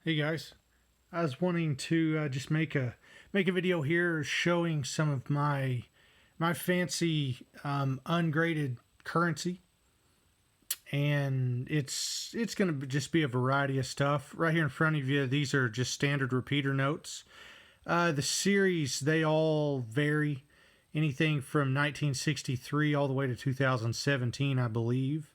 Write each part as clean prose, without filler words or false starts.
Hey guys, I was wanting to just make a video here showing some of my fancy ungraded currency, and it's going to just be a variety of stuff. Right here in front of you, these are just standard repeater notes. The series, they all vary, anything from 1963 all the way to 2017, I believe.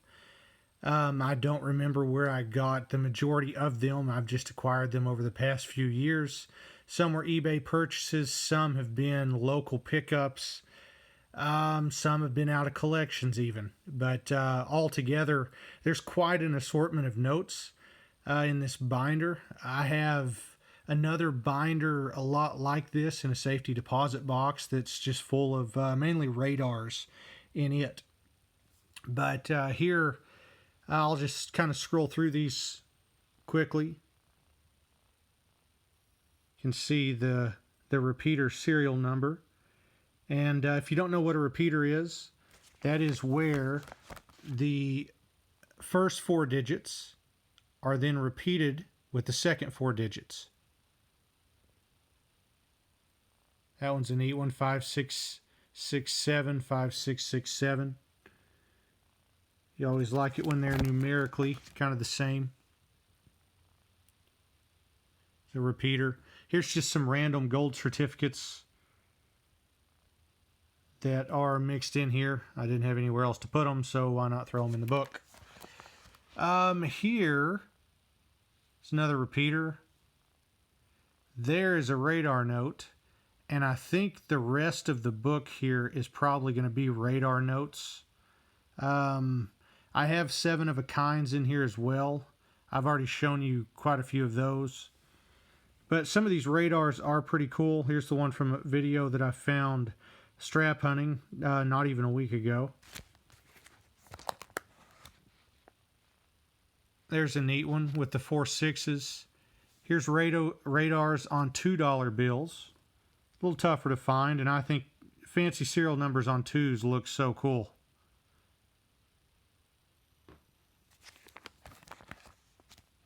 I don't remember where I got the majority of them. I've just acquired them over the past few years. Some were eBay purchases, some have been local pickups, some have been out of collections even. But altogether, there's quite an assortment of notes in this binder. I have another binder a lot like this in a safety deposit box that's just full of mainly radars in it. But here, I'll just kind of scroll through these quickly. You can see the repeater serial number. And if you don't know what a repeater is, that is where the first four digits are then repeated with the second four digits. That one's a neat one, 5667, 5667. You always like it when they're numerically kind of the same. The repeater. Here's just some random gold certificates that are mixed in here. I didn't have anywhere else to put them, so why not throw them in the book? Here is another repeater. There is a radar note, and I think the rest of the book here is probably going to be radar notes. I have 7 of a kinds in here as well. I've already shown you quite a few of those. But some of these radars are pretty cool. Here's the one from a video that I found strap hunting not even a week ago. There's a neat one with the 4 6s. Here's radars on $2 bills. A little tougher to find, and I think fancy serial numbers on 2s look so cool.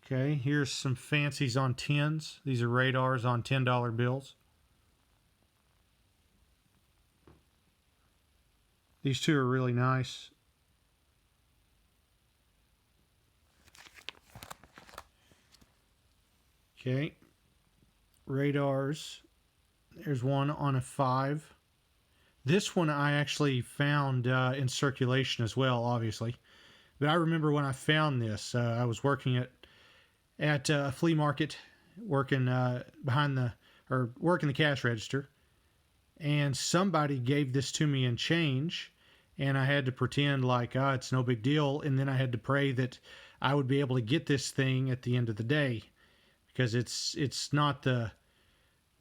Okay, here's some fancies on 10s. These are radars on $10 bills. These two are really nice. Okay, radars. There's one on a 5. This one I actually found in circulation as well, obviously. But I remember when I found this, I was working at a flea market, working working the cash register, and somebody gave this to me in change, and I had to pretend like it's no big deal, and then I had to pray that I would be able to get this thing at the end of the day, because it's not the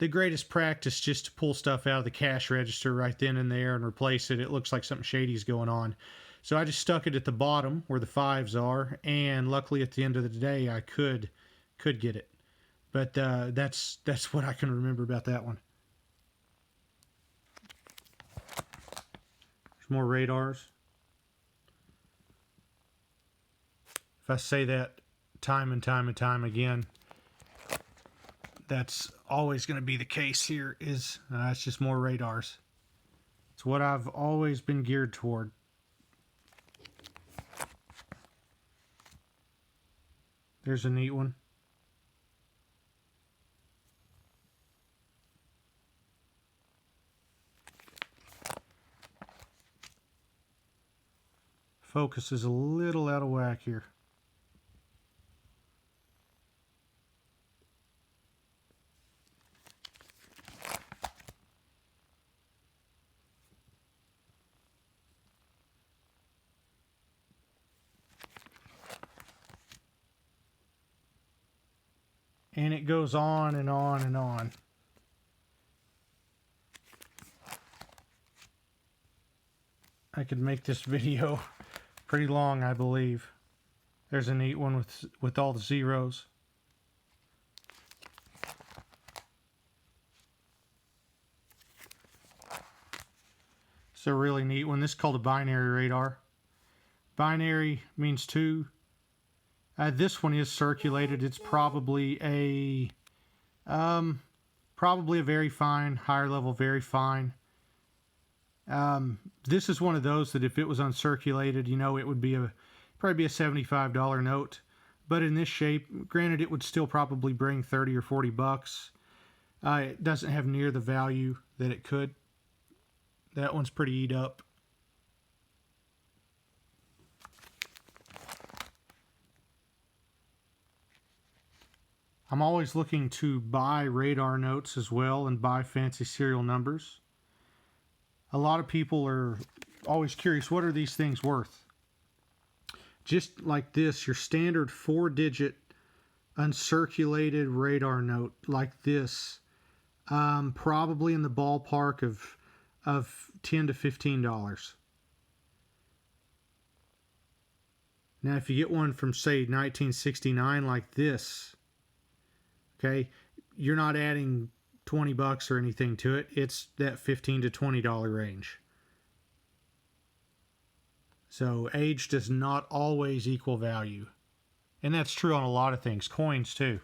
greatest practice just to pull stuff out of the cash register right then and there and replace it. It looks like something shady's going on. So I just stuck it at the bottom where the 5s are, and luckily at the end of the day I could get it. But that's what I can remember about that one. There's more radars. If I say that time and time and time again, that's always going to be the case here. It's just more radars. It's what I've always been geared toward. There's a neat one. Focus is a little out of whack here. And it goes on and on and on. I could make this video pretty long, I believe. There's a neat one with all the zeros. It's a really neat one. This is called a binary radar. Binary means 2, This one is circulated. It's probably a very fine, higher level, very fine. This is one of those that if it was uncirculated, it would be probably be a $75 note. But in this shape, granted, it would still probably bring 30 or 40 bucks. It doesn't have near the value that it could. That one's pretty eat up. I'm always looking to buy radar notes as well and buy fancy serial numbers. A lot of people are always curious, what are these things worth? Just like this, your standard 4-digit uncirculated radar note like this, probably in the ballpark of $10 to $15. Now, if you get one from, say, 1969 like this, okay, you're not adding 20 bucks or anything to it. It's that $15 to $20 range. So age does not always equal value. And that's true on a lot of things, coins too.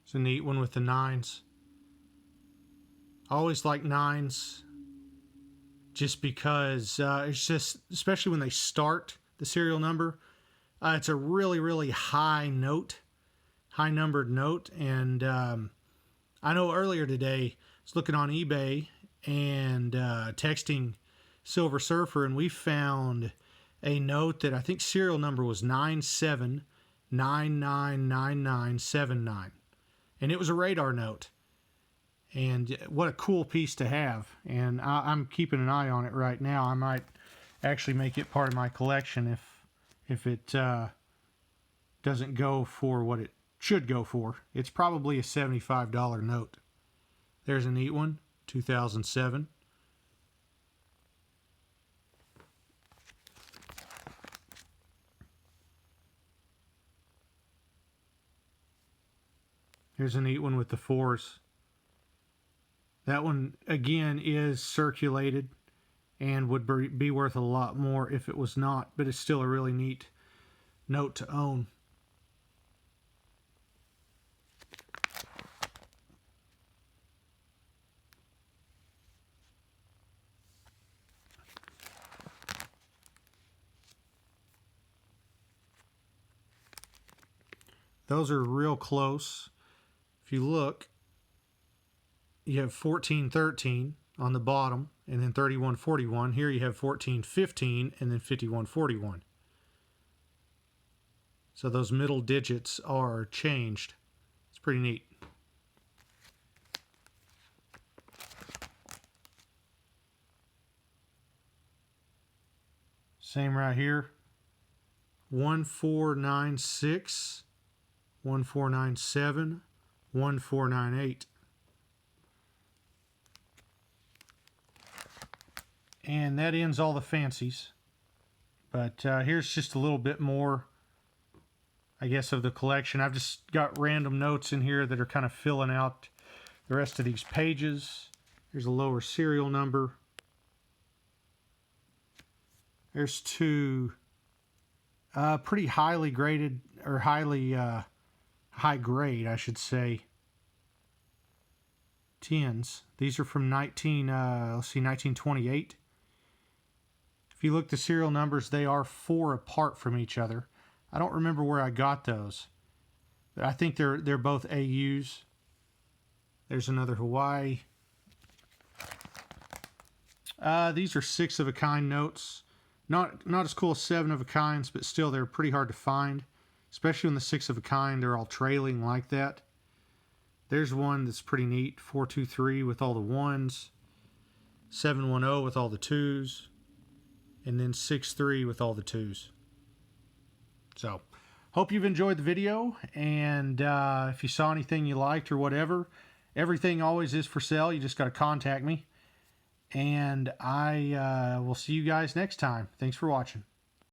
It's a neat one with the 9s. I always like 9s just because it's just, especially when they start the serial number, it's a really, really high note, high numbered note. And I know earlier today, I was looking on eBay and texting Silver Surfer, and we found a note that I think serial number was 97999979. And it was a radar note. And what a cool piece to have. And I'm keeping an eye on it right now. I might actually make it part of my collection if it doesn't go for what it should go for. It's probably a $75 note. There's a neat one, 2007. Here's a neat one with the 4s. That one, again, is circulated and would be worth a lot more if it was not, but it's still a really neat note to own. Those are real close. If you look, you have 1413 on the bottom and then 3141. Here you have 1415 and then 5141. So those middle digits are changed. It's pretty neat. Same right here. 1496, 1497, 1498. And that ends all the fancies. But here's just a little bit more, I guess, of the collection. I've just got random notes in here that are kind of filling out the rest of these pages. There's a lower serial number. There's two pretty highly graded, or highly high grade, I should say, 10s. These are from 1928. If you look the serial numbers, they are 4 apart from each other. I don't remember where I got those, but I think they're both AUs. There's another Hawaii. These are 6 of a kind notes. Not as cool as 7 of a kinds, but still they're pretty hard to find, especially when the 6 of a kind are all trailing like that. There's one that's pretty neat, 423 with all the 1s, 710 with all the 2s, and then 6-3 with all the 2s. So, Hope you've enjoyed the video, and if you saw anything you liked or whatever, everything always is for sale. You just got to contact me. And I will see you guys next time. Thanks for watching.